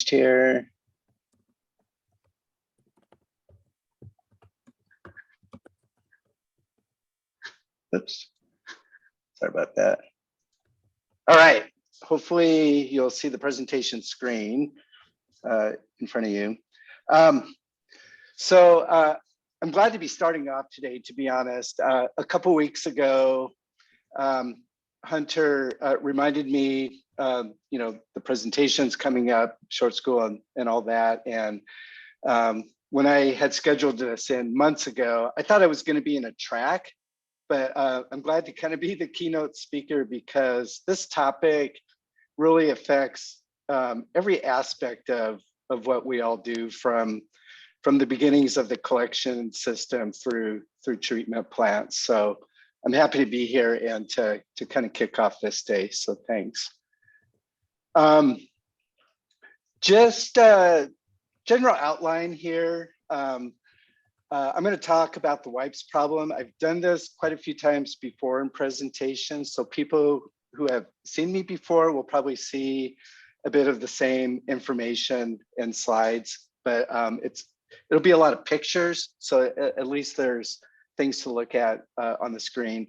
here. Oops, sorry about that. All right, hopefully you'll see the presentation screen in front of you. I'm glad to be starting off today, to be honest. A couple weeks ago, Hunter reminded me, the presentation's coming up, short school and all that. And when I had scheduled this in months ago, I thought I was going to be in a track, but I'm glad to kind of be the keynote speaker because this topic really affects every aspect of what we all do from the beginnings of the collection system through treatment plants. So I'm happy to be here and to kind of kick off this day. So thanks. Just a general outline here. I'm going to talk about the wipes problem. I've done this quite a few times before in presentations. So people who have seen me before will probably see a bit of the same information and slides, but it'll be a lot of pictures. So at least there's things to look at on the screen.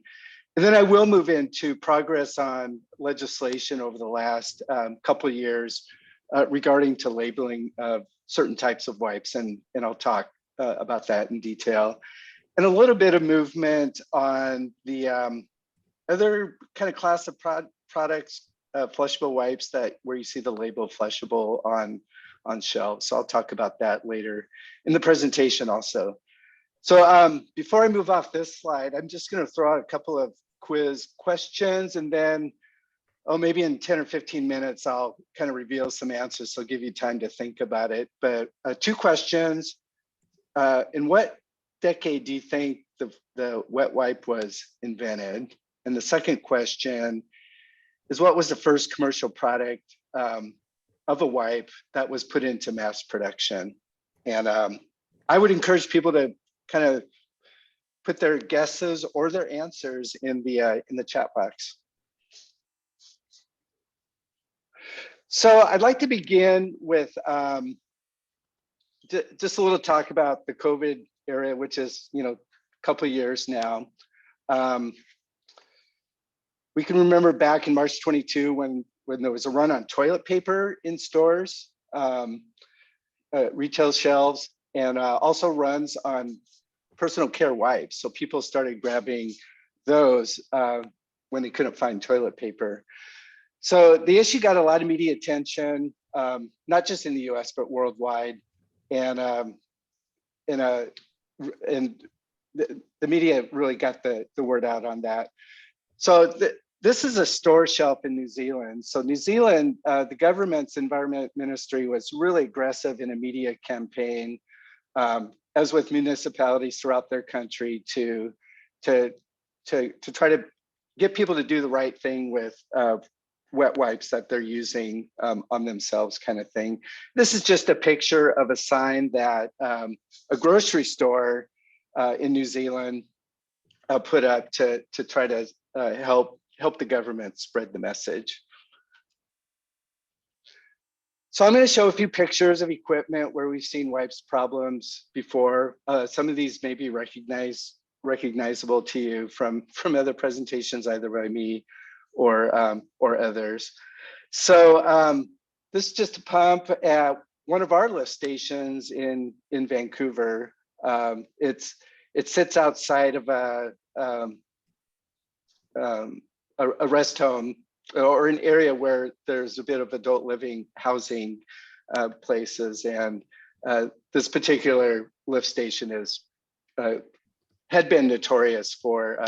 And then I will move into progress on legislation over the last couple of years regarding to labeling of certain types of wipes. And I'll talk about that in detail. And a little bit of movement on the other kind of class of products, flushable wipes where you see the label flushable on shelves. So I'll talk about that later in the presentation also. So before I move off this slide, I'm just going to throw out a couple of quiz questions, and then maybe in 10 or 15 minutes, I'll kind of reveal some answers. So I'll give you time to think about it. But 2 questions. In what decade do you think the wet wipe was invented? And the second question is, what was the first commercial product of a wipe that was put into mass production? And I would encourage people to kind of put their guesses or their answers in the chat box. So I'd like to begin with just a little talk about the COVID era, which is a couple of years now. We can remember back in March 22 when there was a run on toilet paper in stores, retail shelves, and also runs on personal care wipes. So people started grabbing those when they couldn't find toilet paper. So the issue got a lot of media attention, not just in the US, but worldwide. And the media really got the word out on that. So this is a store shelf in New Zealand. So New Zealand, the government's environment ministry was really aggressive in a media campaign, as with municipalities throughout their country, to try to get people to do the right thing with wet wipes that they're using on themselves, kind of thing. This is just a picture of a sign that a grocery store in New Zealand put up to try to help the government spread the message. So I'm going to show a few pictures of equipment where we've seen wipes problems before. Some of these may be recognizable to you from other presentations, either by me or others. So this is just a pump at one of our lift stations in Vancouver. It sits outside of a rest home or an area where there's a bit of adult living housing places, and this particular lift station had been notorious for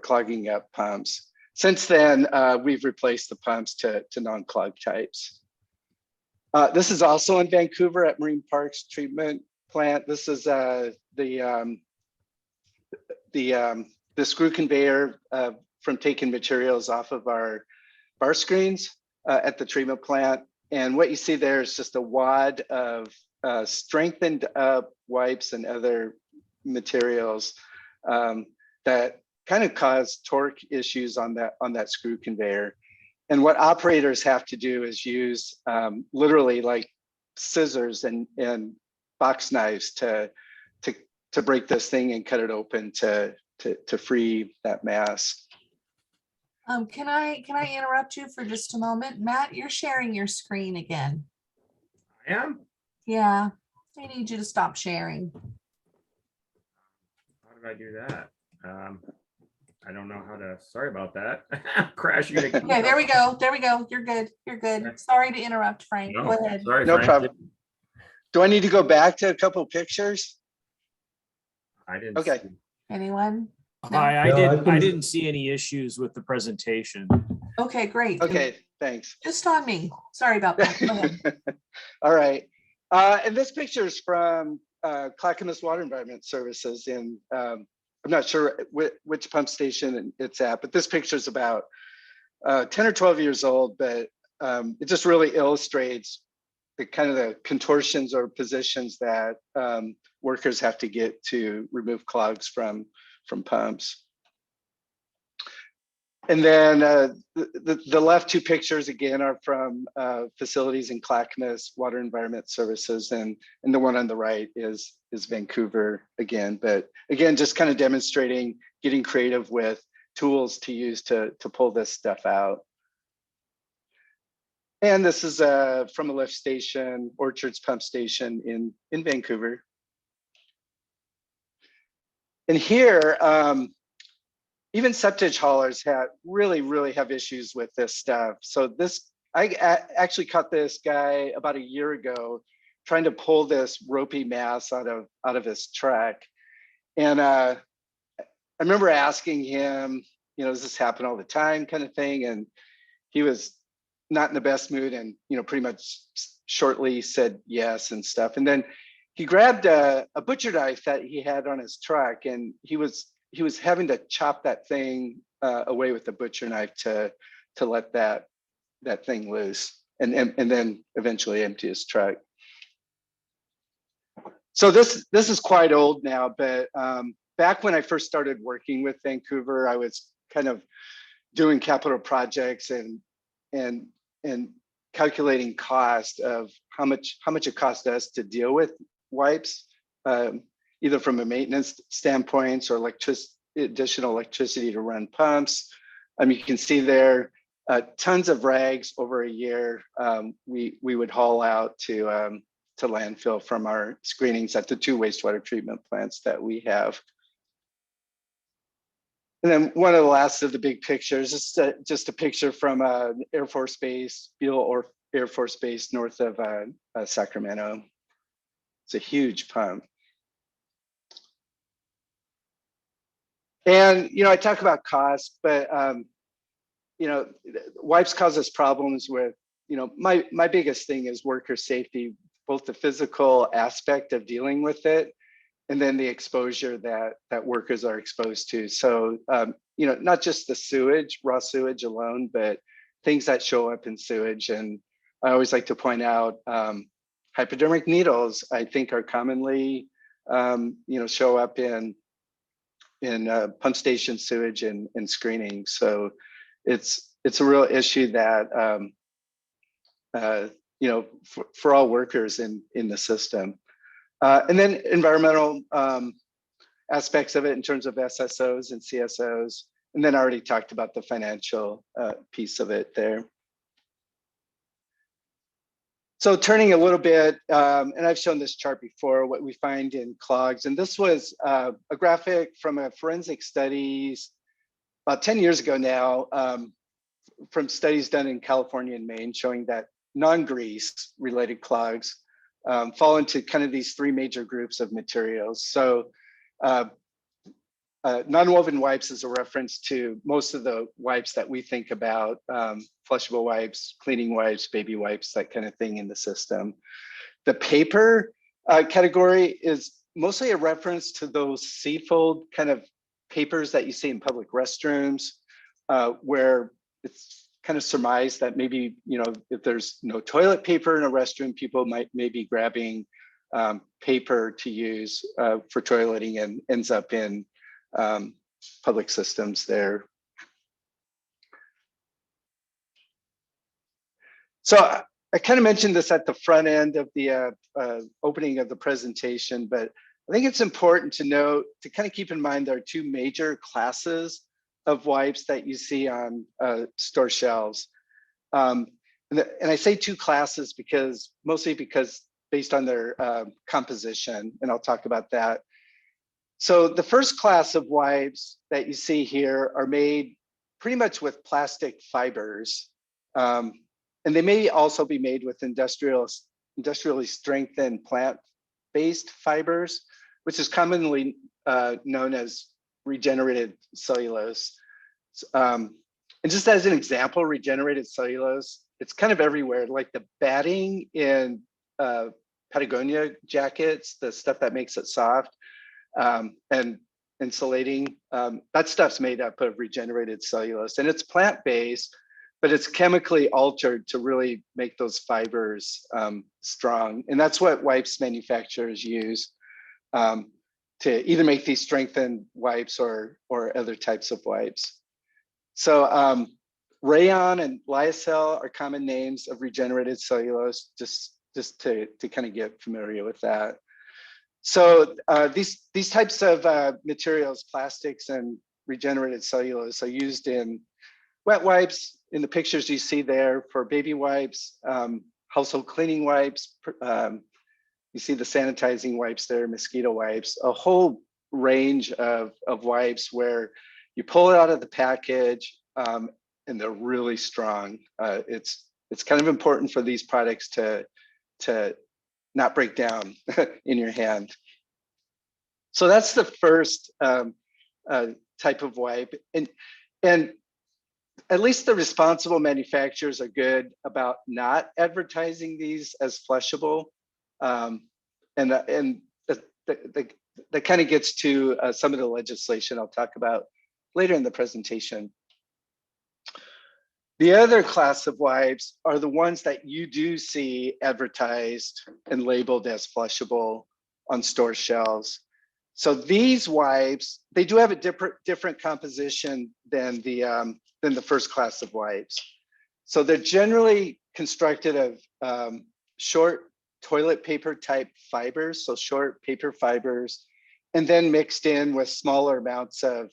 clogging up pumps. Since then, we've replaced the pumps to non-clog types. This is also in Vancouver at Marine Parks Treatment Plant. This is the screw conveyor from taking materials off of our bar screens at the treatment plant. And what you see there is just a wad of strengthened up wipes and other materials that kind of cause torque issues on that screw conveyor. And what operators have to do is use literally like scissors and box knives to break this thing and cut it open to free that mass. Can I interrupt you for just a moment? Matt, you're sharing your screen again. I am? Yeah, I need you to stop sharing. How did I do that? I don't know how to, sorry about that. Crashing again. Okay, there we go. There we go. You're good. You're good. Okay. Sorry to interrupt, Frank. No, Go ahead. sorry, No Frank. problem. Do I need to go back to a couple of pictures? I didn't Okay. see. Anyone? No? Hi, No, I didn't see any issues with the presentation. Okay, great. Okay, thanks. Just on me. Sorry about that. Go ahead. All right. And this picture is from Clackamas Water Environment Services in, I'm not sure which pump station it's at, but this picture is about 10 or 12 years old, but it just really illustrates the kind of the contortions or positions that workers have to get to remove clogs from pumps. And then the left two pictures again are from facilities in Clackamas Water Environment Services, and the one on the right is Vancouver again. But again, just kind of demonstrating getting creative with tools to use to pull this stuff out. And this is from a lift station, Orchards Pump Station in Vancouver. And here, even septic haulers really have issues with this stuff. So I actually caught this guy about a year ago trying to pull this ropey mass out of his truck. And I remember asking him, does this happen all the time kind of thing? And he was not in the best mood and, pretty much shortly said yes and stuff. And then he grabbed a butcher knife that he had on his truck, and he was having to chop that thing away with the butcher knife to let that thing loose, and then eventually empty his truck. So this is quite old now, but back when I first started working with Vancouver, I was kind of doing capital projects and calculating cost of how much it cost us to deal with wipes, either from a maintenance standpoint or additional electricity to run pumps. You can see there tons of rags over a year. We would haul out to landfill from our screenings at the 2 wastewater treatment plants that we have. And then one of the last of the big pictures is just a picture from an Air Force Base, Beale Air Force Base north of Sacramento. It's a huge pump. And, I talk about cost, but, wipes cause us problems with, my biggest thing is worker safety, both the physical aspect of dealing with it, and then the exposure that workers are exposed to. So, not just the sewage, raw sewage alone, but things that show up in sewage. And I always like to point out hypodermic needles, I think, are commonly, show up in pump station sewage and screening. So it's a real issue that, for all workers in the system. And then environmental aspects of it in terms of SSOs and CSOs. And then I already talked about the financial piece of it there. So turning a little bit, and I've shown this chart before, what we find in clogs. And this was a graphic from a forensic studies about 10 years ago now, from studies done in California and Maine, showing that non-grease related clogs fall into kind of these 3 major groups of materials. So non-woven wipes is a reference to most of the wipes that we think about, flushable wipes, cleaning wipes, baby wipes, that kind of thing in the system. The paper category is mostly a reference to those C-fold kind of papers that you see in public restrooms, where it's kind of surmised that maybe, if there's no toilet paper in a restroom, people might maybe grabbing paper to use for toileting and ends up in public systems there. So I kind of mentioned this at the front end of the opening of the presentation, but I think it's important to note, to kind of keep in mind, there are two major classes of wipes that you see on store shelves. And I say two classes because mostly because based on their composition, and I'll talk about that. So the first class of wipes that you see here are made pretty much with plastic fibers. And they may also be made with industrially strengthened plant-based fibers, which is commonly known as regenerated cellulose. And just as an example, regenerated cellulose, it's kind of everywhere, like the batting in Patagonia jackets, the stuff that makes it soft, and insulating, that stuff's made up of regenerated cellulose, and it's plant-based, but it's chemically altered to really make those fibers strong. And that's what wipes manufacturers use to either make these strengthened wipes or other types of wipes. So rayon and lyocell are common names of regenerated cellulose, just to kind of get familiar with that. So these types of materials, plastics and regenerated cellulose, are used in wet wipes. In the pictures you see there, for baby wipes, household cleaning wipes, you see the sanitizing wipes there, mosquito wipes, a whole range of wipes where you pull it out of the package and they're really strong. It's kind of important for these products to not break down in your hand. So that's the first type of wipe. And at least the responsible manufacturers are good about not advertising these as flushable. And that kind of gets to some of the legislation I'll talk about later in the presentation. The other class of wipes are the ones that you do see advertised and labeled as flushable on store shelves. So these wipes, they do have a different composition than the first class of wipes. So they're generally constructed of short toilet paper type fibers, so short paper fibers, and then mixed in with smaller amounts of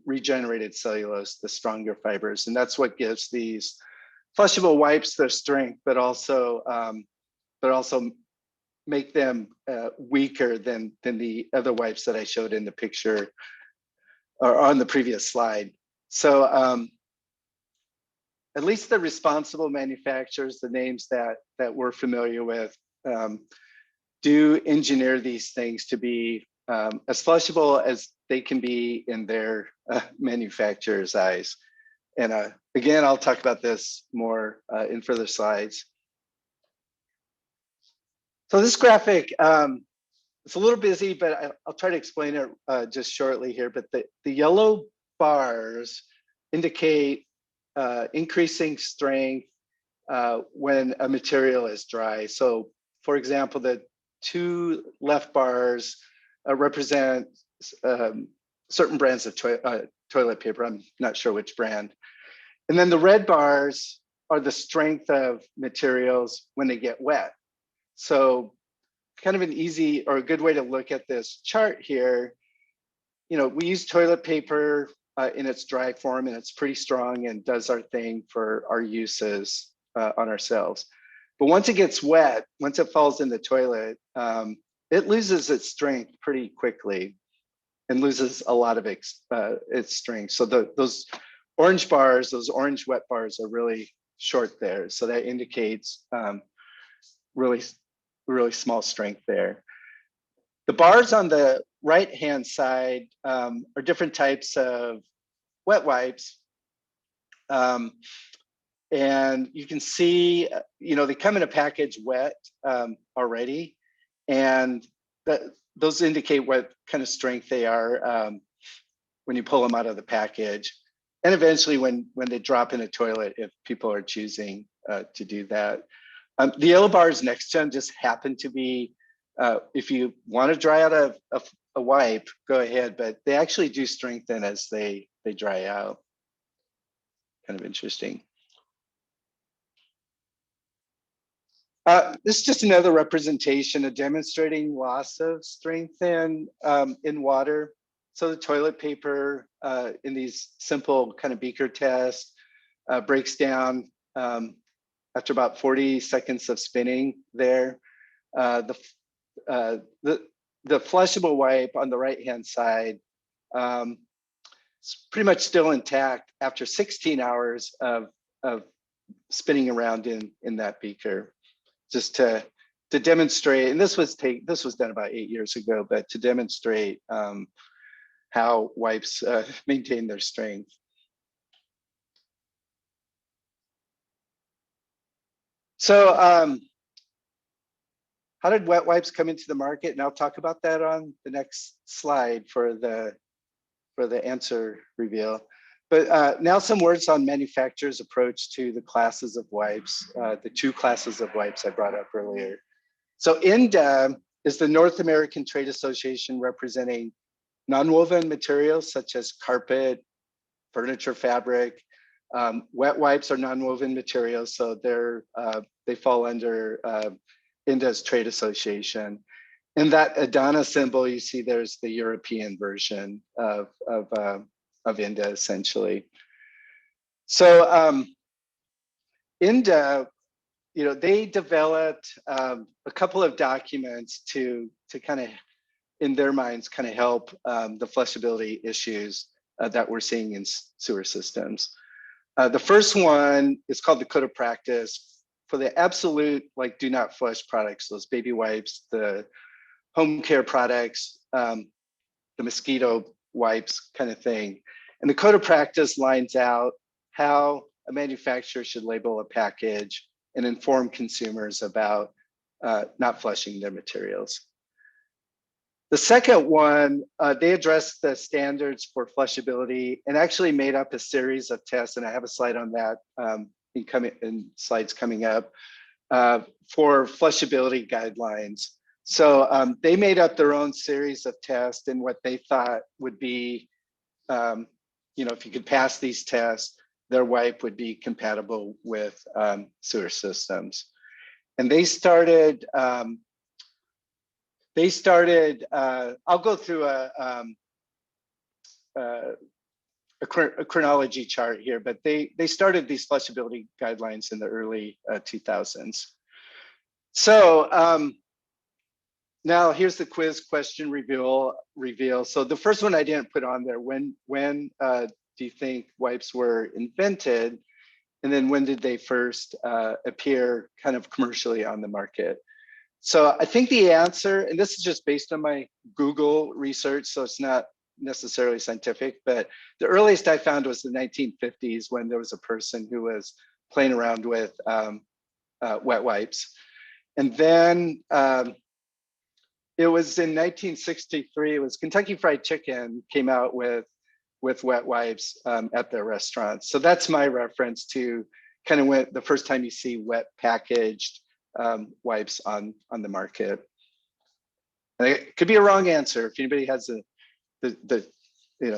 regenerated cellulose, the stronger fibers. And that's what gives these flushable wipes their strength, but also make them weaker than the other wipes that I showed in the picture or on the previous slide. So at least the responsible manufacturers, the names that we're familiar with, do engineer these things to be as flushable as they can be in their manufacturer's eyes. And again, I'll talk about this more in further slides. So this graphic, it's a little busy, but I'll try to explain it just shortly here. But the yellow bars indicate increasing strength when a material is dry. So for example, the two left bars represent certain brands of toilet paper. I'm not sure which brand. And then the red bars are the strength of materials when they get wet. So kind of an easy or a good way to look at this chart here, we use toilet paper in its dry form, and it's pretty strong and does our thing for our uses on ourselves. But once it gets wet, once it falls in the toilet, it loses its strength pretty quickly and loses a lot of its strength. So those orange bars, those orange wet bars, are really short there. So that indicates really small strength there. The bars on the right-hand side are different types of wet wipes. And you can see, they come in a package wet already. And those indicate what kind of strength they are when you pull them out of the package. And eventually when they drop in a toilet, if people are choosing to do that. The yellow bars next to them just happen to be, if you want to dry out a wipe, go ahead, but they actually do strengthen as they dry out. Kind of interesting. This is just another representation of demonstrating loss of strength in water. So the toilet paper in these simple kind of beaker tests breaks down after about 40 seconds of spinning there. The flushable wipe on the right-hand side is pretty much still intact after 16 hours of spinning around in that beaker, just to demonstrate. And this was done about 8 years ago, but to demonstrate how wipes maintain their strength. So how did wet wipes come into the market? And I'll talk about that on the next slide for the answer reveal. But now some words on manufacturers' approach to the classes of wipes, the two classes of wipes I brought up earlier. So INDA is the North American Trade Association representing nonwoven materials such as carpet, furniture fabric. Wet wipes are nonwoven materials, so they fall under INDA's trade association. In that Adana symbol, you see there's the European version of INDA, essentially. So INDA, they developed a couple of documents to kind of, in their minds, kind of help the flushability issues that we're seeing in sewer systems. The first one is called the Code of Practice for the absolute, like, do not flush products, those baby wipes, the home care products, the mosquito wipes kind of thing. And the Code of Practice lines out how a manufacturer should label a package and inform consumers about not flushing their materials. The second one, they addressed the standards for flushability and actually made up a series of tests, and I have a slide on that in slides coming up, for flushability guidelines. So they made up their own series of tests and what they thought would be, if you could pass these tests, their wipe would be compatible with sewer systems. And they started, I'll go through a chronology chart here, but they started these flushability guidelines in the early 2000s. So now here's the quiz question reveal. So the first one I didn't put on there. When do you think wipes were invented? And then when did they first appear kind of commercially on the market? So I think the answer, and this is just based on my Google research, so it's not necessarily scientific, but the earliest I found was the 1950s when there was a person who was playing around with wet wipes. And then it was in 1963, it was Kentucky Fried Chicken came out with wet wipes at their restaurants. So that's my reference to kind of when the first time you see wet packaged wipes on the market. And it could be a wrong answer. If anybody has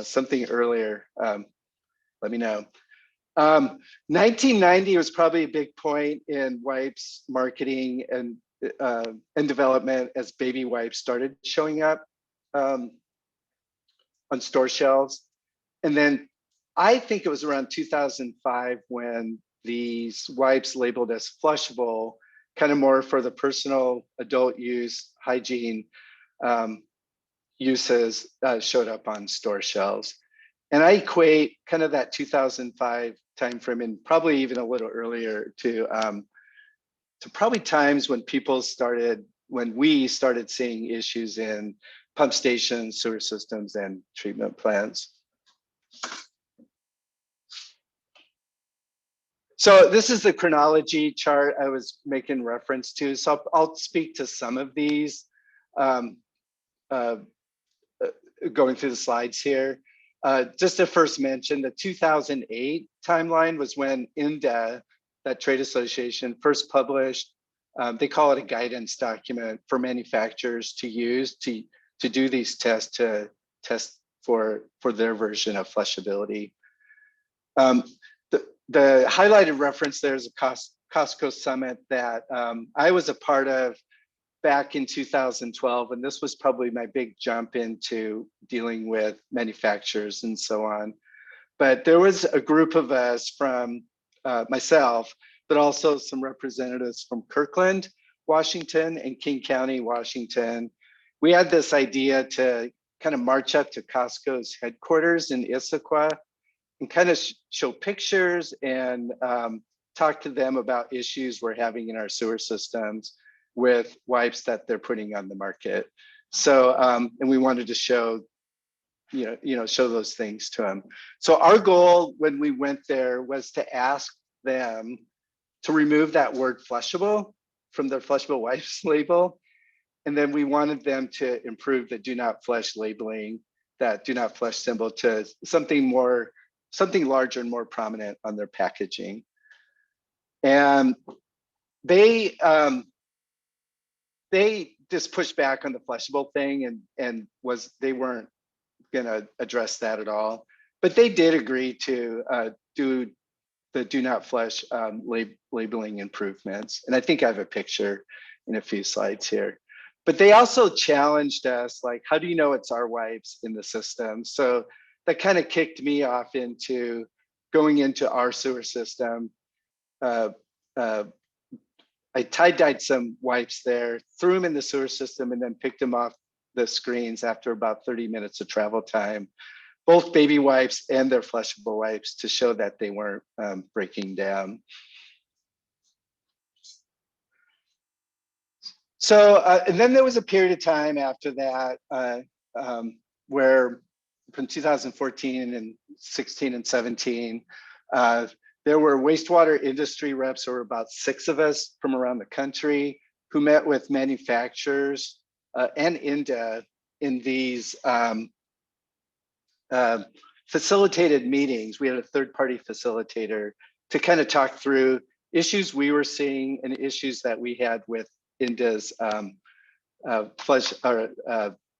something earlier, let me know. 1990 was probably a big point in wipes marketing and development as baby wipes started showing up on store shelves. And then I think it was around 2005 when these wipes labeled as flushable, kind of more for the personal adult use, hygiene uses showed up on store shelves. And I equate kind of that 2005 timeframe, and probably even a little earlier, to probably times when we started seeing issues in pump stations, sewer systems, and treatment plants. So this is the chronology chart I was making reference to. So I'll speak to some of these going through the slides here. Just to first mention, the 2008 timeline was when INDA, that trade association, first published, they call it a guidance document for manufacturers to use to do these tests, to test for their version of flushability. The highlighted reference there is a Costco summit that I was a part of back in 2012, and this was probably my big jump into dealing with manufacturers and so on. But there was a group of us from myself, but also some representatives from Kirkland, Washington, and King County, Washington. We had this idea to kind of march up to Costco's headquarters in Issaquah and kind of show pictures and talk to them about issues we're having in our sewer systems with wipes that they're putting on the market. So, and we wanted to show, show those things to them. So our goal when we went there was to ask them to remove that word flushable from their flushable wipes label. And then we wanted them to improve the do not flush labeling, that do not flush symbol, to something larger and more prominent on their packaging. And they just pushed back on the flushable thing and they weren't gonna address that at all. But they did agree to do the do not flush labeling improvements. And I think I have a picture in a few slides here. But they also challenged us, like, how do you know it's our wipes in the system? So that kind of kicked me off into going into our sewer system. I tie-dyed some wipes there, threw them in the sewer system, and then picked them off the screens after about 30 minutes of travel time, both baby wipes and their flushable wipes, to show that they weren't breaking down. So, and then there was a period of time after that where from 2014 and 16 and 17, there were wastewater industry reps, or about 6 of us from around the country, who met with manufacturers and INDA in these facilitated meetings. We had a third-party facilitator to kind of talk through issues we were seeing and issues that we had with INDA's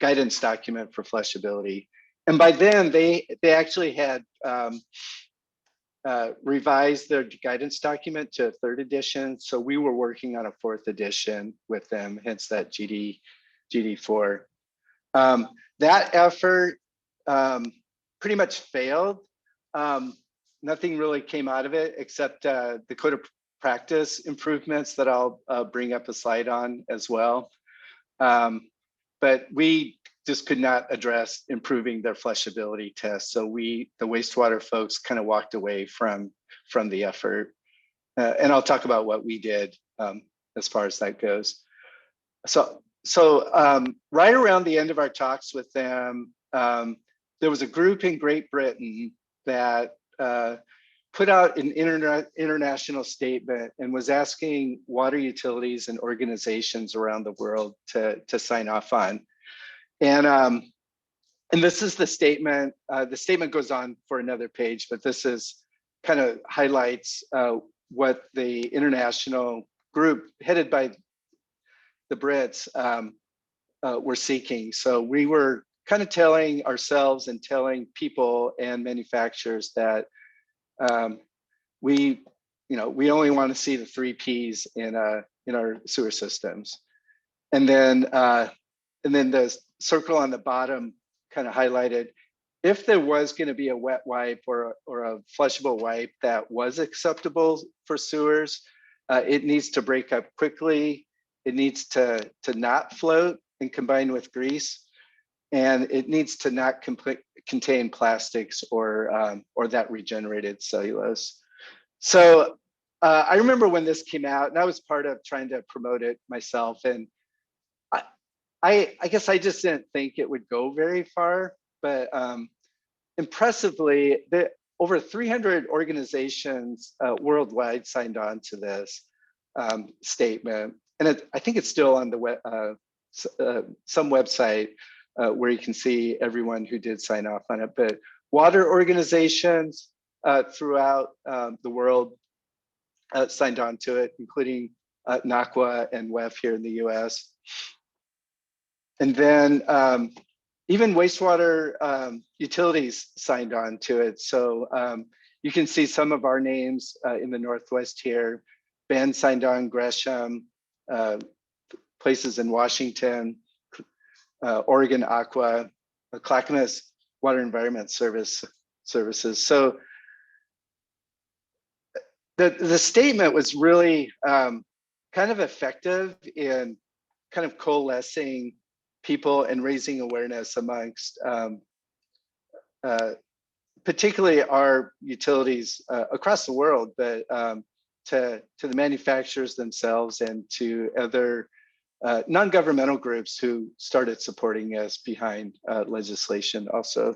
guidance document for flushability. And by then, they actually had revised their guidance document to a 3rd edition. So we were working on a 4th edition with them, hence that GD4. That effort pretty much failed. Nothing really came out of it except the code of practice improvements that I'll bring up a slide on as well. But we just could not address improving their flushability tests. So the wastewater folks kind of walked away from the effort. And I'll talk about what we did as far as that goes. So right around the end of our talks with them, there was a group in Great Britain that put out an international statement and was asking water utilities and organizations around the world to sign off on. And this is the statement. The statement goes on for another page, but this is kind of highlights what the international group headed by the Brits were seeking. So we were kind of telling ourselves and telling people and manufacturers that we only want to see the 3 Ps in our sewer systems. And then the circle on the bottom kind of highlighted, if there was going to be a wet wipe or a flushable wipe that was acceptable for sewers, it needs to break up quickly. It needs to not float and combine with grease, and it needs to not contain plastics or that regenerated cellulose. So I remember when this came out, and I was part of trying to promote it myself, and I guess I just didn't think it would go very far, but impressively, over 300 organizations worldwide signed on to this statement. And I think it's still on the some website where you can see everyone who did sign off on it. But water organizations throughout the world signed on to it, including NACWA and WEF here in the US. And then even wastewater utilities signed on to it. So you can see some of our names in the Northwest here. Bend, Sandarn, Gresham, places in Washington, Oregon Aqua, Clackamas Water Environment Services. So the statement was really kind of effective in kind of coalescing people and raising awareness amongst particularly our utilities across the world, but to the manufacturers themselves and to other non-governmental groups who started supporting us behind legislation also.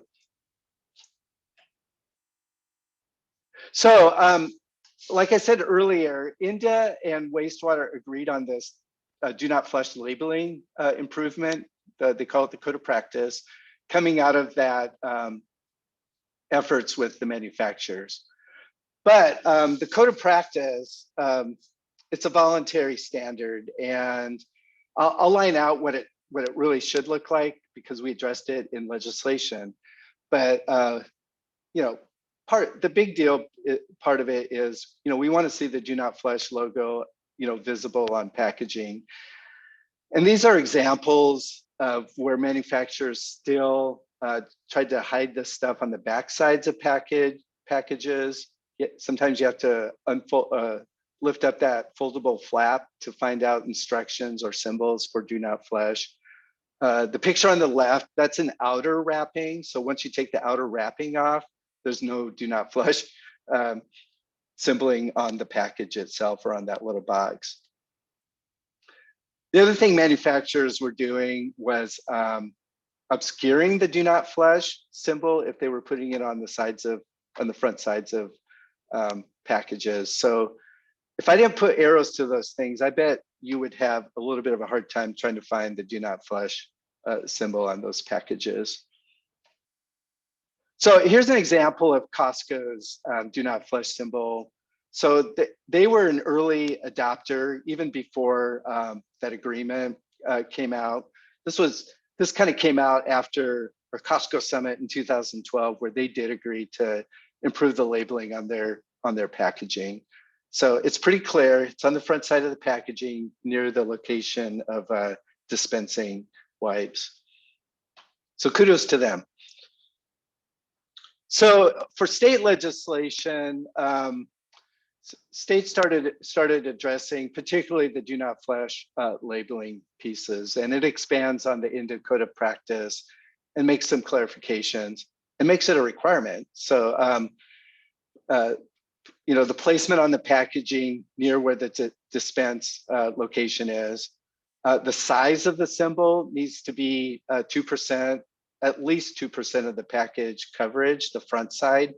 So like I said earlier, INDA and Wastewater agreed on this do not flush labeling improvement. They call it the code of practice, coming out of that efforts with the manufacturers. But the code of practice, it's a voluntary standard, and I'll line out what it really should look like because we addressed it in legislation. But you know, the big deal part of it is, you know, we want to see the do not flush logo, you know, visible on packaging. And these are examples of where manufacturers still tried to hide this stuff on the back sides of packages. Sometimes you have to lift up that foldable flap to find out instructions or symbols for do not flush. The picture on the left, that's an outer wrapping. So once you take the outer wrapping off, there's no do not flush symboling on the package itself or on that little box. The other thing manufacturers were doing was obscuring the do not flush symbol if they were putting it on the front sides of packages. So if I didn't put arrows to those things, I bet you would have a little bit of a hard time trying to find the do not flush symbol on those packages. So here's an example of Costco's do not flush symbol. So they were an early adopter even before that agreement came out. This kind of came out after our Costco summit in 2012, where they did agree to improve the labeling on their packaging. So it's pretty clear. It's on the front side of the packaging near the location of dispensing wipes. So kudos to them. So for state legislation, states started addressing particularly the do not flush labeling pieces, and it expands on the INDA code of practice and makes some clarifications and makes it a requirement. So you know, the placement on the packaging near where the dispense location is, the size of the symbol needs to be 2%, at least 2% of the package coverage, the front side.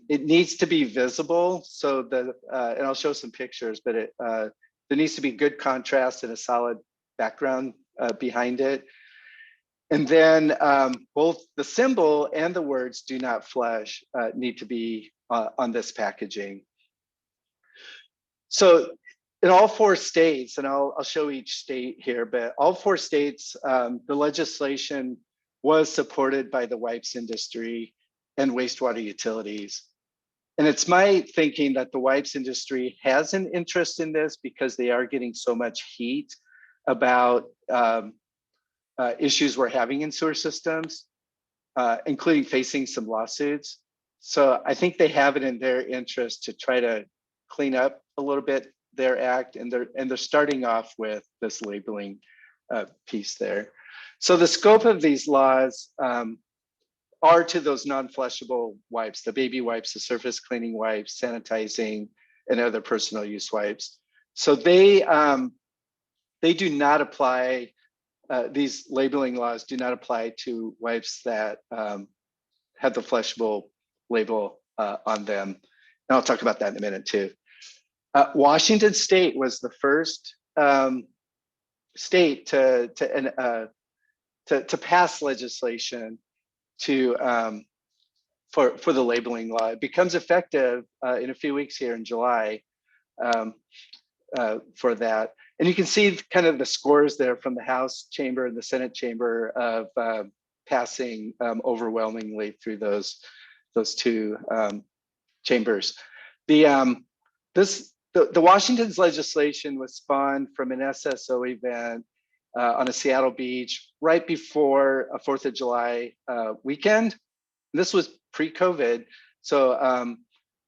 It needs to be visible, so that, and I'll show some pictures, but there needs to be good contrast and a solid background behind it. And then both the symbol and the words do not flush need to be on this packaging. So in all 4 states, and I'll show each state here, but all 4 states, the legislation was supported by the wipes industry and wastewater utilities. And it's my thinking that the wipes industry has an interest in this because they are getting so much heat about issues we're having in sewer systems, including facing some lawsuits. So I think they have it in their interest to try to clean up a little bit their act, and they're starting off with this labeling piece there. So the scope of these laws are to those non-flushable wipes, the baby wipes, the surface cleaning wipes, sanitizing, and other personal use wipes. So they do not apply, these labeling laws do not apply to wipes that have the flushable label on them. And I'll talk about that in a minute too. Washington State was the first state to pass legislation for the labeling law. It becomes effective in a few weeks here in July for that. And you can see kind of the scores there from the House chamber and the Senate chamber of passing overwhelmingly through those 2 chambers. the Washington's legislation was spawned from an SSO event on a Seattle beach right before a 4th of July weekend. And this was pre-COVID. So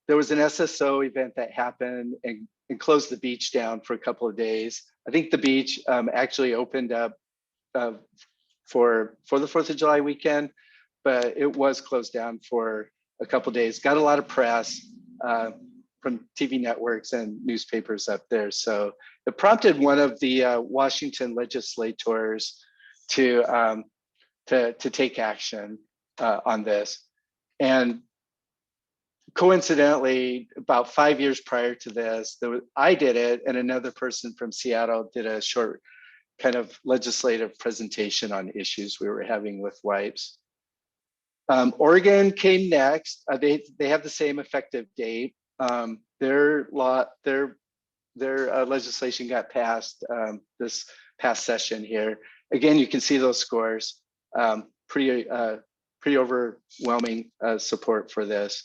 there was an SSO event that happened and closed the beach down for a couple of days. I think the beach actually opened up for the 4th of July weekend, but it was closed down for a couple of days. Got a lot of press from TV networks and newspapers up there. So it prompted one of the Washington legislators to take action on this. And coincidentally, about 5 years prior to this, I did it, and another person from Seattle did a short kind of legislative presentation on issues we were having with wipes. Oregon came next. They have the same effective date. Their legislation got passed this past session here. Again, you can see those scores. Pretty overwhelming support for this.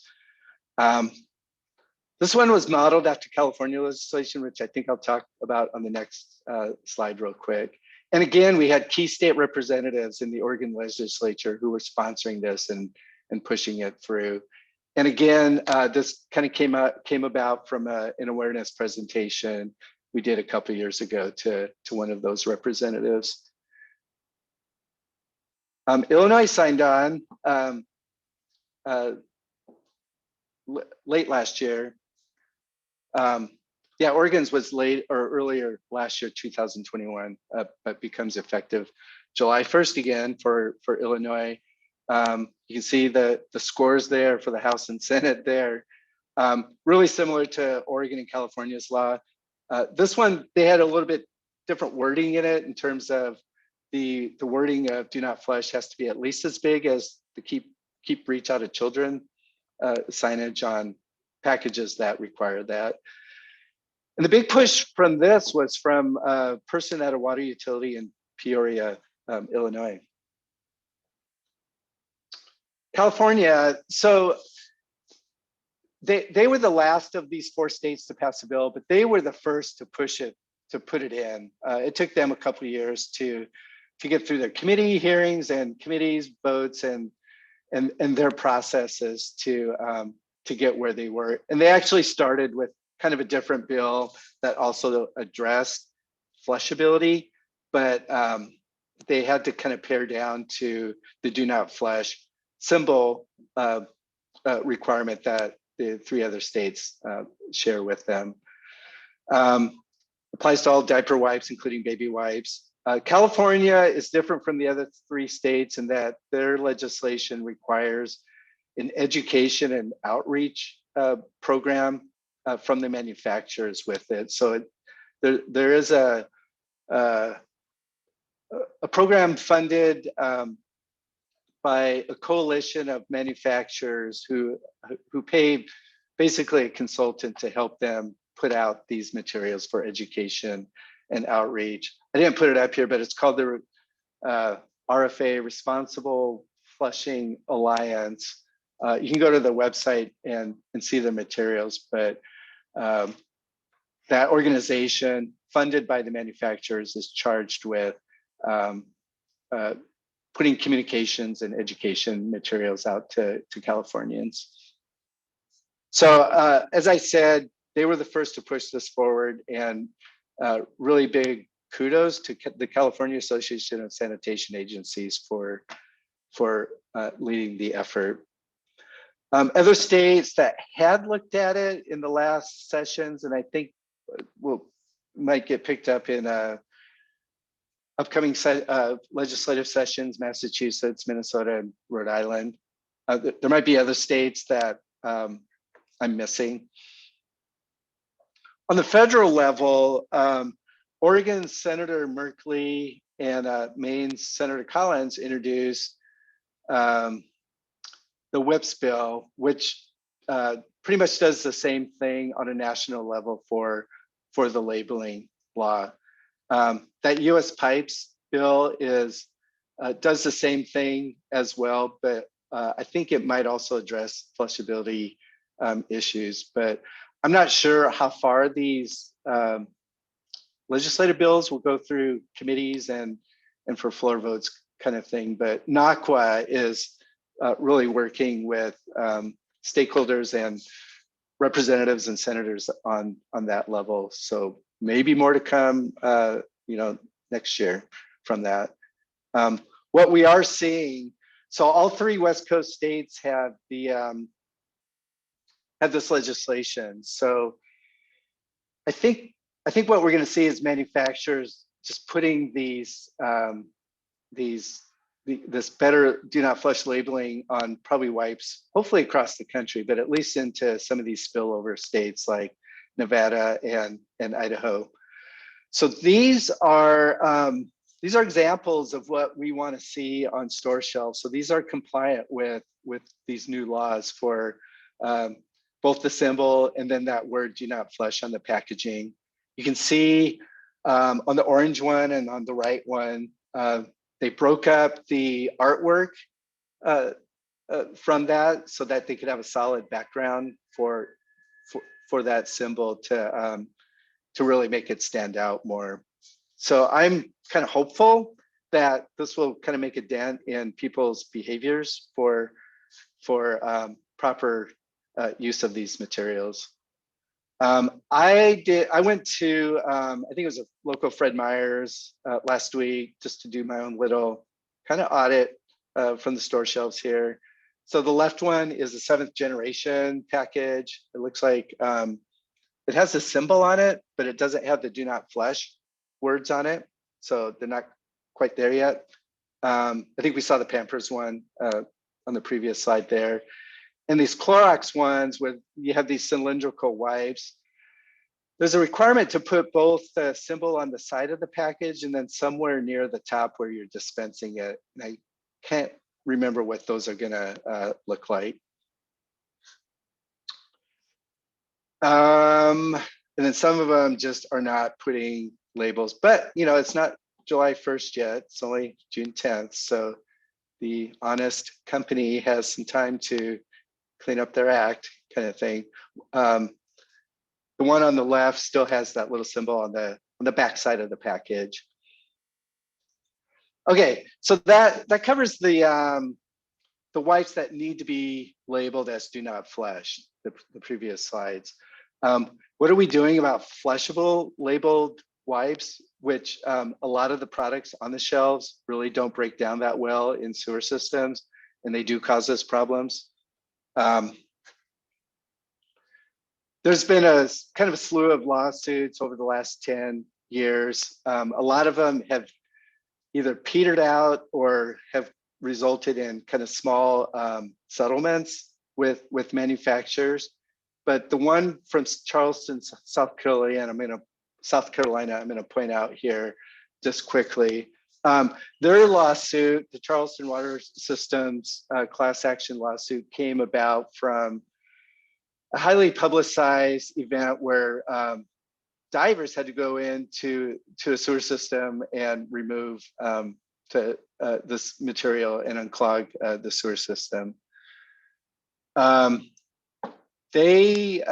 This one was modeled after California legislation, which I think I'll talk about on the next slide real quick. And again, we had key state representatives in the Oregon legislature who were sponsoring this and pushing it through. And again, this kind of came about from an awareness presentation we did a couple of years ago to one of those representatives. Illinois signed on late last year. Yeah, Oregon's was late or earlier last year, 2021, but becomes effective July 1st again for Illinois. You can see the scores there for the House and Senate there. Really similar to Oregon and California's law. This one, they had a little bit different wording in it in terms of the wording of do not flush has to be at least as big as the keep reach out of children signage on packages that require that. And the big push from this was from a person at a water utility in Peoria, Illinois. California, so they were the last of these 4 states to pass a bill, but they were the first to push it, to put it in. It took them a couple of years to get through their committee hearings and committees votes and their processes to get where they were. And they actually started with kind of a different bill that also addressed flushability, but they had to kind of pare down to the do not flush symbol requirement that the 3 other states share with them. Applies to all diaper wipes, including baby wipes. California is different from the other 3 states in that their legislation requires an education and outreach program from the manufacturers with it. So there is a program funded by a coalition of manufacturers who pay basically a consultant to help them put out these materials for education and outreach. I didn't put it up here, but it's called the RFA, Responsible Flushing Alliance. You can go to the website and see the materials, but that organization funded by the manufacturers is charged with putting communications and education materials out to Californians. So as I said, they were the first to push this forward, and really big kudos to the California Association of Sanitation Agencies for leading the effort. Other states that had looked at it in the last sessions, and I think might get picked up in upcoming legislative sessions, Massachusetts, Minnesota, and Rhode Island. There might be other states that I'm missing. On the federal level, Oregon's Senator Merkley and Maine's Senator Collins introduced the WIPS bill, which pretty much does the same thing on a national level for the labeling law. That US pipes bill does the same thing as well, but I think it might also address flushability issues. But I'm not sure how far these legislative bills will go through committees and for floor votes kind of thing, but NACWA is really working with stakeholders and representatives and senators on that level. So maybe more to come, next year from that. What we are seeing, so all 3 West Coast states have this legislation. So I think what we're going to see is manufacturers just putting this better do not flush labeling on probably wipes, hopefully across the country, but at least into some of these spillover states like Nevada and Idaho. So these are examples of what we want to see on store shelves. So these are compliant with these new laws for both the symbol and then that word do not flush on the packaging. You can see on the orange one and on the right one, they broke up the artwork from that so that they could have a solid background for that symbol to really make it stand out more. So I'm kind of hopeful that this will kind of make a dent in people's behaviors for proper use of these materials. I went to, I think it was a local Fred Meyer's last week just to do my own little kind of audit from the store shelves here. So the left one is the 7th generation package. It looks like it has a symbol on it, but it doesn't have the do not flush words on it. So they're not quite there yet. I think we saw the Pampers one on the previous slide there. And these Clorox ones with you have these cylindrical wipes, there's a requirement to put both the symbol on the side of the package and then somewhere near the top where you're dispensing it. And I can't remember what those are gonna look like. And then some of them just are not putting labels, but it's not July 1st yet, it's only June 10th. So the honest company has some time to clean up their act kind of thing. The one on the left still has that little symbol on the back side of the package. Okay, so that covers the wipes that need to be labeled as do not flush, the previous slides. What are we doing about flushable labeled wipes, which a lot of the products on the shelves really don't break down that well in sewer systems, and they do cause us problems. There's been a kind of a slew of lawsuits over the last 10 years. A lot of them have either petered out or have resulted in kind of small settlements with manufacturers. But the one from Charleston, South Carolina, I'm going to point out here just quickly. Their lawsuit, the Charleston Water Systems class action lawsuit, came about from a highly publicized event where divers had to go into a sewer system and remove this material and unclog the sewer system. They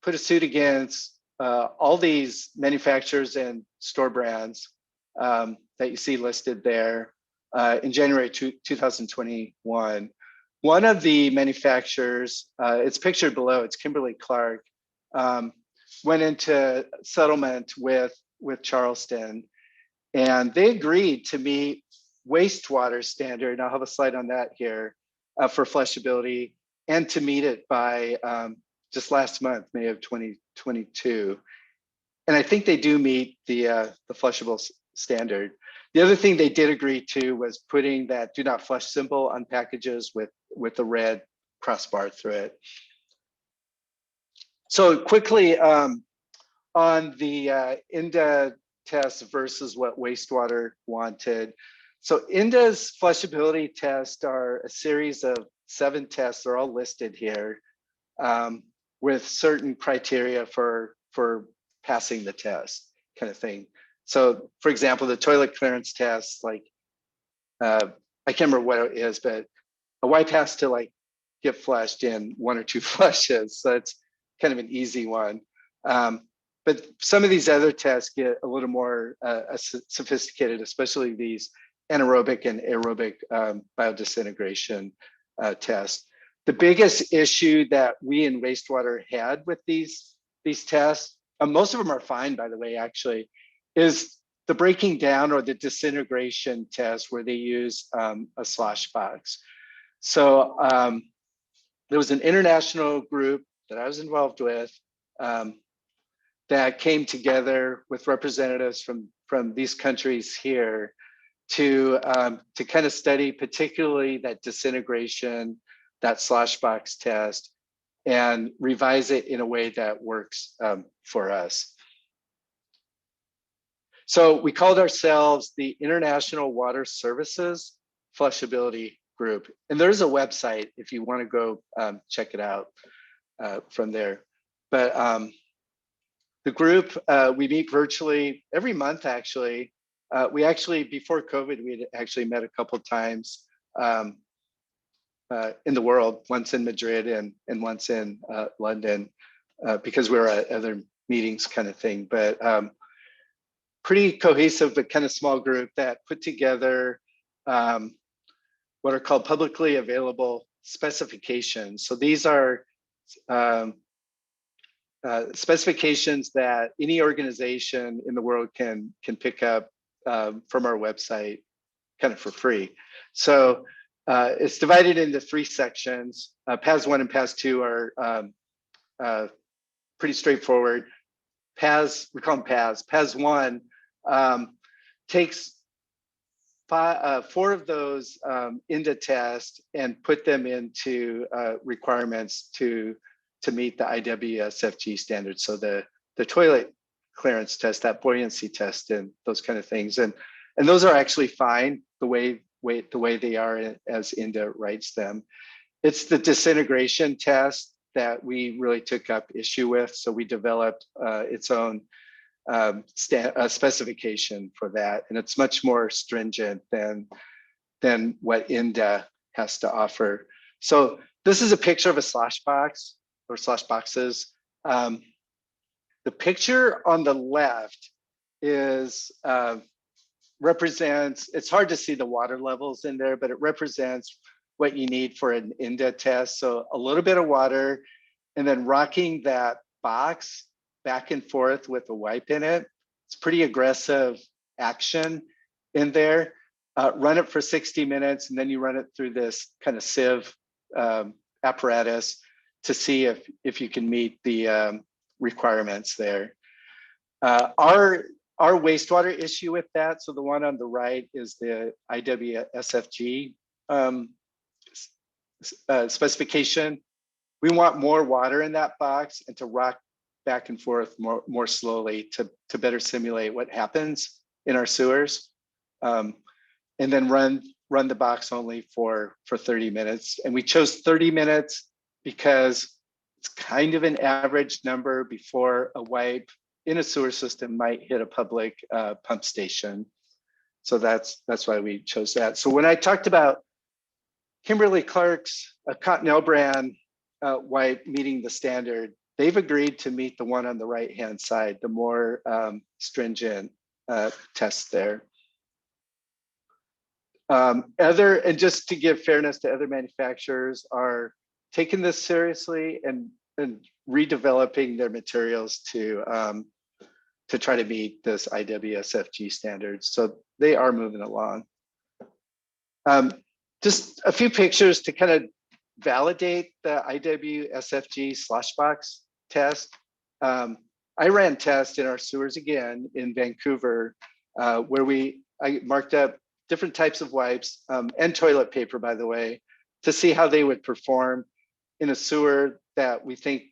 put a suit against all these manufacturers and store brands that you see listed there in January 2021. One of the manufacturers, it's pictured below, it's Kimberly-Clark, went into settlement with Charleston, and they agreed to meet wastewater standard. I'll have a slide on that here for flushability, and to meet it by just last month, May of 2022. And I think they do meet the flushable standard. The other thing they did agree to was putting that do not flush symbol on packages with the red crossbar through it. So quickly on the INDA test versus what wastewater wanted. So INDA's flushability tests are a series of 7 tests. They're all listed here with certain criteria for passing the test kind of thing. So for example, the toilet clearance test, like, I can't remember what it is, but a wipe has to like get flushed in 1 or 2 flushes. So kind of an easy one. But some of these other tests get a little more sophisticated, especially these anaerobic and aerobic biodisintegration tests. The biggest issue that we in wastewater had with these tests, most of them are fine, by the way, actually, is the breaking down or the disintegration test where they use a slosh box. So there was an international group that I was involved with that came together with representatives from these countries here to kind of study particularly that disintegration, that slosh box test, and revise it in a way that works for us. So we called ourselves the International Water Services Flushability Group. And there's a website if you want to go check it out from there. But the group, we meet virtually every month, actually. We actually, before COVID, we had actually met a couple of times in the world, once in Madrid and once in London, because we were at other meetings kind of thing. But pretty cohesive, but kind of small group that put together what are called publicly available specifications. So these are specifications that any organization in the world can pick up from our website kind of for free. So it's divided into 3 sections. PAS 1 and PAS 2 are pretty straightforward. PAS, we call them PAS. PAS 1 takes 4 of those into test and put them into requirements to meet the IWSFG standards. So the toilet clearance test, that buoyancy test, and those kind of things. And those are actually fine the way they are as INDA writes them. It's the disintegration test that we really took up issue with. So we developed its own specification for that, and it's much more stringent than what INDA has to offer. So this is a picture of a slosh box or slosh boxes. The picture on the left is represents, it's hard to see the water levels in there, but it represents what you need for an INDA test. So a little bit of water and then rocking that box back and forth with a wipe in it. It's pretty aggressive action in there. Run it for 60 minutes and then you run it through this kind of sieve apparatus to see if you can meet the requirements there. Our wastewater issue with that, so the one on the right is the IWSFG specification. We want more water in that box and to rock back and forth more slowly to better simulate what happens in our sewers. And then run the box only for 30 minutes. And we chose 30 minutes because it's kind of an average number before a wipe in a sewer system might hit a public pump station. So that's why we chose that. So when I talked about Kimberly-Clark's Cottonelle brand wipe meeting the standard, they've agreed to meet the one on the right-hand side, the more stringent test there. And just to give fairness to other manufacturers, are taking this seriously and redeveloping their materials to try to meet this IWSFG standards. So they are moving along. Just a few pictures to kind of validate the IWSFG slosh box test. I ran tests in our sewers again in Vancouver, where I marked up different types of wipes and toilet paper, by the way, to see how they would perform in a sewer that we think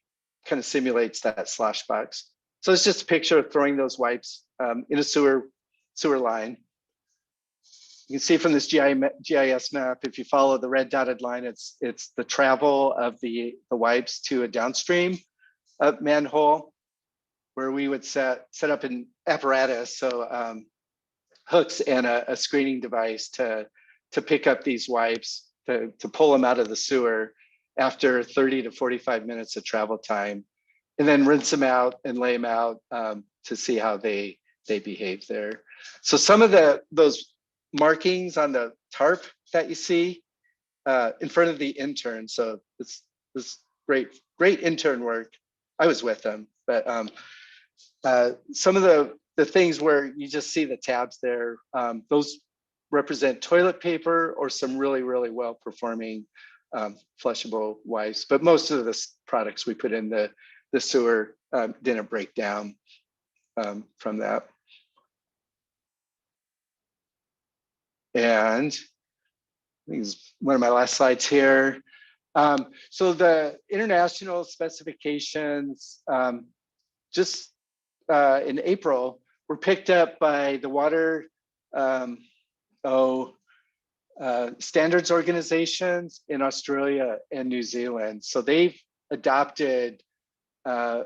kind of simulates that slosh box. So it's just a picture of throwing those wipes in a sewer line. You can see from this GIS map, if you follow the red dotted line, it's the travel of the wipes to a downstream manhole, where we would set up an apparatus, so hooks and a screening device to pick up these wipes, to pull them out of the sewer after 30 to 45 minutes of travel time. and then rinse them out and lay them out to see how they behave there. So some of those markings on the tarp that you see in front of the intern. So this great intern work. I was with them, but some of the things where you just see the tabs there, those represent toilet paper or some really well performing flushable wipes. But most of the products we put in the sewer didn't break down from that. And I think it's one of my last slides here. So the international specifications just in April were picked up by the water standards organizations in Australia and New Zealand. So they've adopted a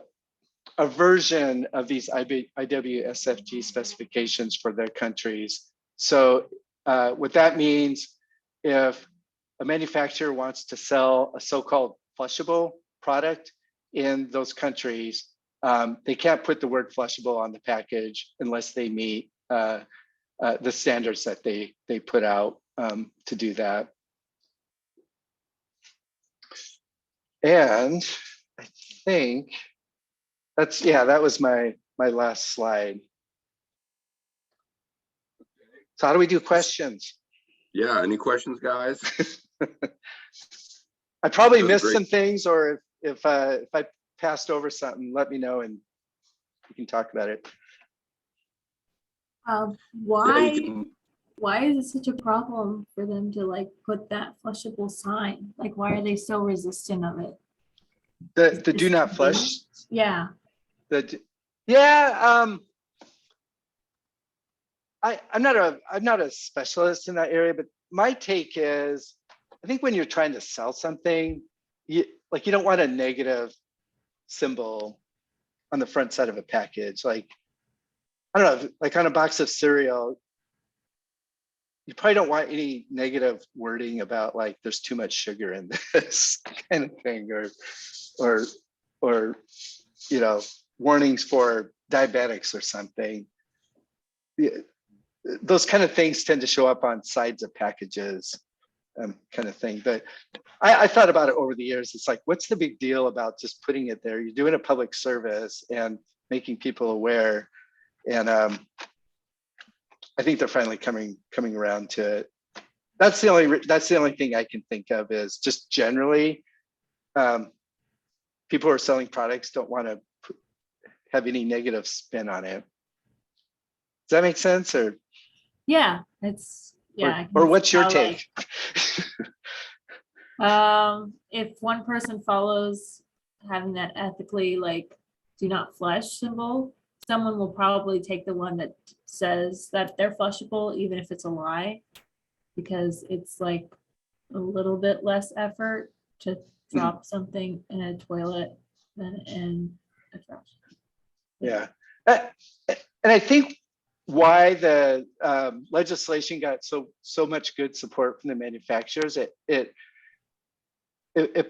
version of these IWSFG specifications for their countries. So what that means, if a manufacturer wants to sell a so-called flushable product in those countries, they can't put the word flushable on the package unless they meet the standards that they put out to do that. And I think that was my last slide. So how do we do questions? Yeah, any questions, guys? I probably That was missed great. some things, or if I passed over something, let me know and we can talk about it. Yeah, Why you can- why is it such a problem for them to like put that flushable sign? Like, why are they so resistant of it? The do not flush. Yeah. I'm not a specialist in that area, but my take is, I think when you're trying to sell something, you don't want a negative symbol on the front side of a package. Like, I don't know, like on a box of cereal, you probably don't want any negative wording about like there's too much sugar in this kind of thing, or warnings for diabetics or something. Those kind of things tend to show up on sides of packages, kind of thing. But I thought about it over the years. It's like, what's the big deal about just putting it there? You're doing a public service and making people aware. And I think they're finally coming around to it. That's the only thing I can think of, is just generally, people who are selling products don't want to have any negative spin on it. Does that make sense? Or Yeah, it's yeah. I can or what's see your how, take? If one person follows having that ethically like do not flush symbol, someone will probably take the one that says that they're flushable, even if it's a lie, because it's like a little bit less effort to drop something in a toilet than in a trash. Yeah, and I think why the legislation got so much good support from the manufacturers, it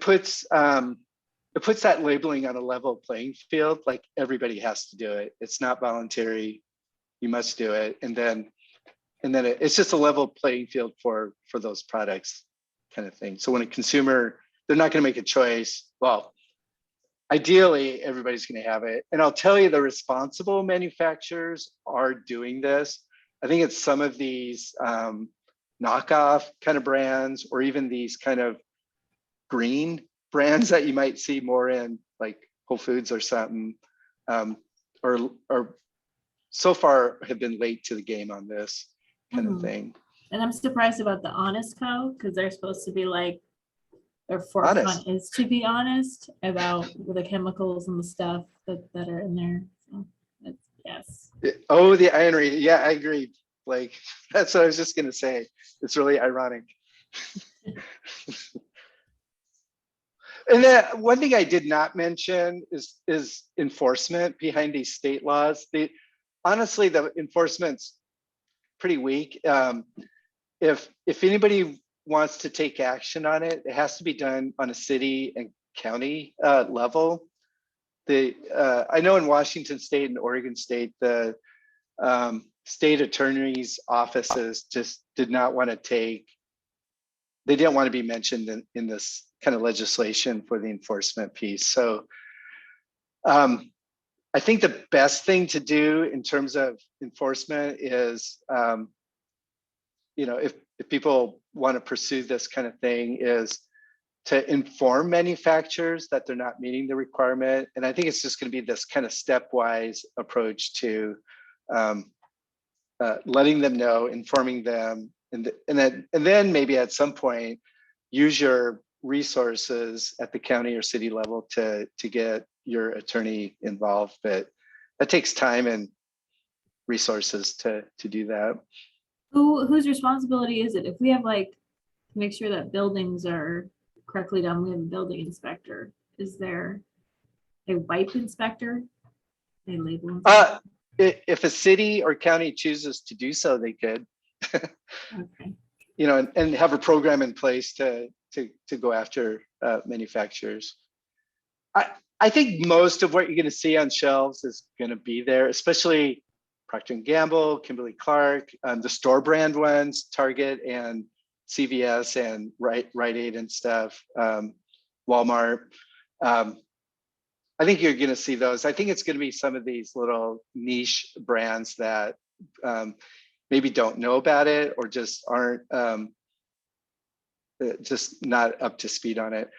puts that labeling on a level playing field. Like, everybody has to do it. It's not voluntary. You must do it, and then it's just a level playing field for those products, kind of thing. So when a consumer, they're not going to make a choice. Well, ideally, everybody's going to have it. And I'll tell you, the responsible manufacturers are doing this. I think it's some of these knockoff kind of brands, or even these kind of green brands that you might see more in like Whole Foods or something, or so far have been late to the game on this kind of thing. And I'm surprised about the Honest Co, because they're supposed to be like, their forefront Honest. is to be honest about the chemicals and the stuff that are in there. So yes. Oh, the irony. Yeah, I agree. Like, that's what I was just going to say. It's really ironic. And then one thing I did not mention is enforcement behind these state laws. Honestly, the enforcement's pretty weak. If anybody wants to take action on it, it has to be done on a city and county level. I know in Washington State and Oregon State, the state attorney's offices just did not want to they didn't want to be mentioned in this kind of legislation for the enforcement piece. So I think the best thing to do in terms of enforcement is, if people want to pursue this kind of thing, is to inform manufacturers that they're not meeting the requirement. And I think it's just going to be this kind of stepwise approach to letting them know, informing them, and then maybe at some point use your resources at the county or city level to get your attorney involved. But that takes time and resources to do that. Whose responsibility is it? If we have like, to make sure that buildings are correctly done, we have a building inspector. Is there a wipe inspector? A label inspector? If a city or county chooses to do so, they could, Okay. and have a program in place to go after manufacturers. I think most of what you're going to see on shelves is going to be there, especially Procter & Gamble, Kimberly-Clark, the store brand ones, Target and CVS and Rite Aid and stuff, Walmart. I think you're going to see those. I think it's going to be some of these little niche brands that maybe don't know about it or just aren't just not up to speed on it.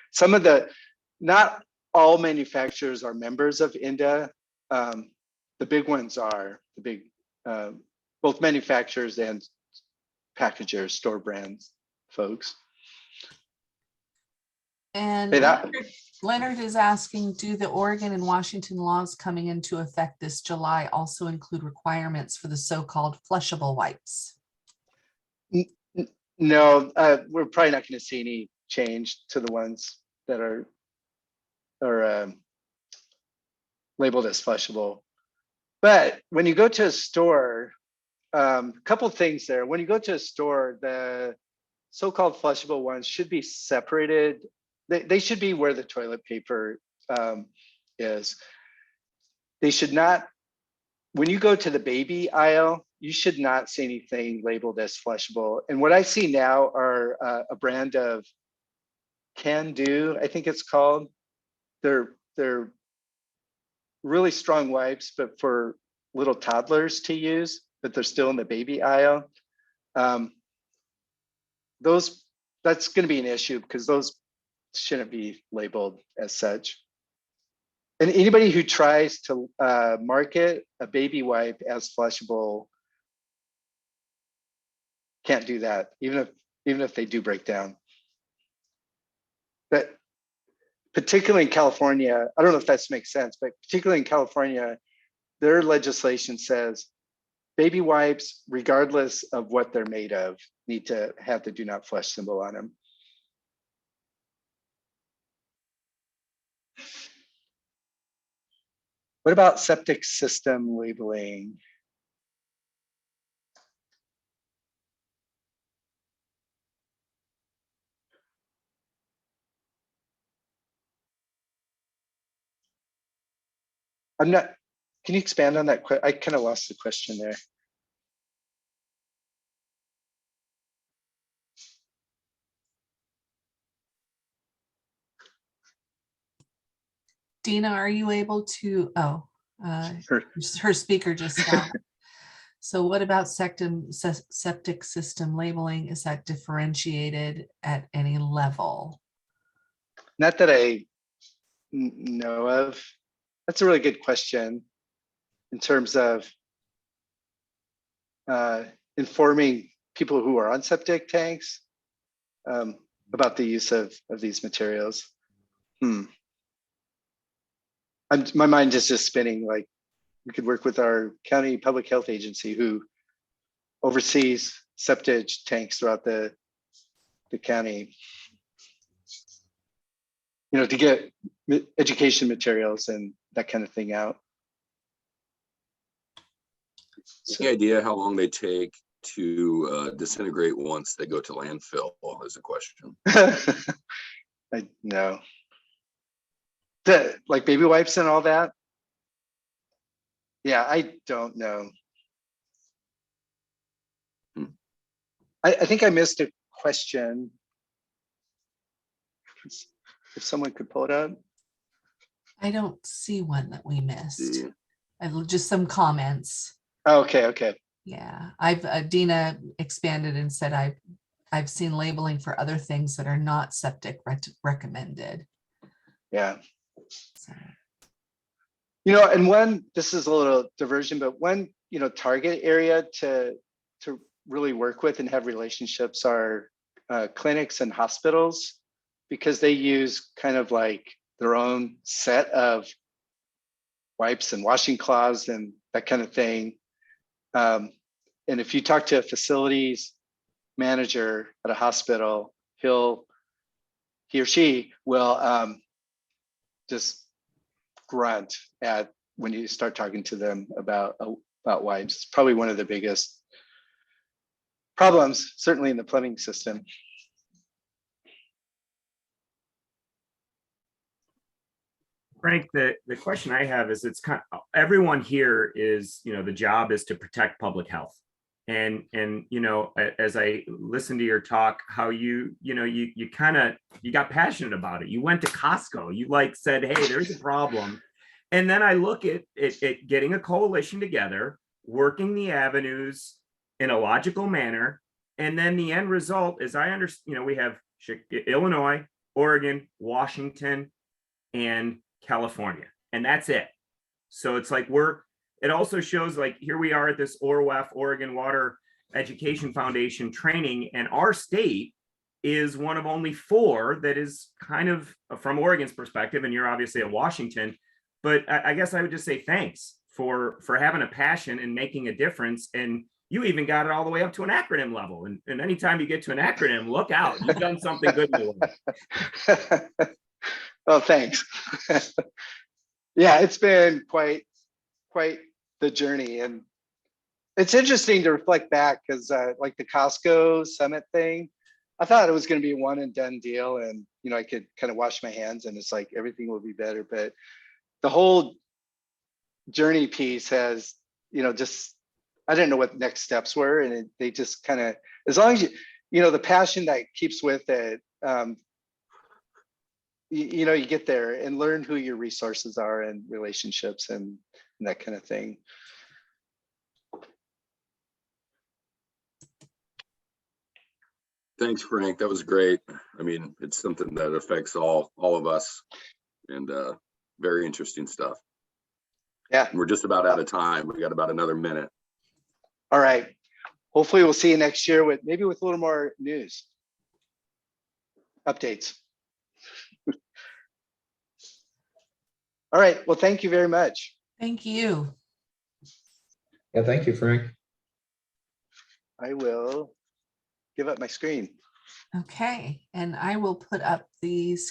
Not all manufacturers are members of INDA. The big ones are both manufacturers and packagers, store brands folks. And Leonard is asking, do the Oregon and Washington laws coming into effect this July also include requirements for the so-called flushable wipes? No, we're probably not going to see any change to the ones that are labeled as flushable. But when you go to a store, a couple things there. When you go to a store, the so-called flushable ones should be separated. They should be where the toilet paper is. They should not, when you go to the baby aisle, you should not see anything labeled as flushable. And what I see now are a brand of Can Do, I think it's called. They're really strong wipes, but for little toddlers to use, but they're still in the baby aisle. That's going to be an issue because those shouldn't be labeled as such. And anybody who tries to market a baby wipe as flushable can't do that, even if they do break down. But particularly in California, I don't know if that makes sense, but particularly in California, their legislation says baby wipes, regardless of what they're made of, need to have the do not flush symbol on them. What about septic system labeling? I'm not, can you expand on that? I kind of lost the question there. Dina, are you able to, her speaker just stopped. So what about septic system labeling? Is that differentiated at any level? Not that I know of. That's a really good question in terms of informing people who are on septic tanks about the use of these materials. My mind is just spinning. Like, we could work with our county public health agency who oversees septic tanks throughout the county, to get education materials and that kind of thing out. Any idea how long they take to disintegrate once they go to landfill is a question. I know. Like baby wipes and all that? Yeah, I don't know. I think I missed a question. If someone could pull it up. I don't see one that we missed. Yeah. I've just some comments. Oh, okay. Yeah, I've Dina expanded and said I've seen labeling for other things that are not septic recommended. Yeah. So, And this is a little diversion, but one, target area to really work with and have relationships are clinics and hospitals, because they use kind of like their own set of wipes and washing cloths and that kind of thing. And if you talk to a facilities manager at a hospital, he or she will just grunt at when you start talking to them about wipes. It's probably one of the biggest problems, certainly in the plumbing system. Frank, the question I have is, it's kind of, everyone here is, the job is to protect public health. And as I listened to your talk, how you got passionate about it. You went to Costco, you said, hey, there's a problem. And then I look at getting a coalition together, working the avenues in a logical manner. And then the end result is, I understand, we have Illinois, Oregon, Washington, and California, and that's it. So it's like it also shows here we are at this ORWAF, Oregon Water Education Foundation training, and our state is one of only 4 that is kind of from Oregon's perspective, and you're obviously at Washington. But I guess I would just say thanks for having a passion and making a difference. And you even got it all the way up to an acronym level. And anytime you get to an acronym, look out, you've done something good in your life. Oh, thanks. Yeah, it's been quite the journey, and it's interesting to reflect back, because like the Costco summit thing, I thought it was going to be a one and done deal, and I could kind of wash my hands and it's like everything will be better. But the whole journey piece has, just, I didn't know what next steps were, and they just kind of, as long as the passion that keeps with it, you get there and learn who your resources are and relationships and that kind of thing. Thanks, Frank. That was great. I mean, it's something that affects all of us, and very interesting stuff. Yeah. We're just about out of time. We got about another minute. All right. Hopefully we'll see you next year with a little more news. Updates. All right. Well, thank you very much. thank you. Yeah, thank you, Frank. I will give up my screen. Okay, and I will put up these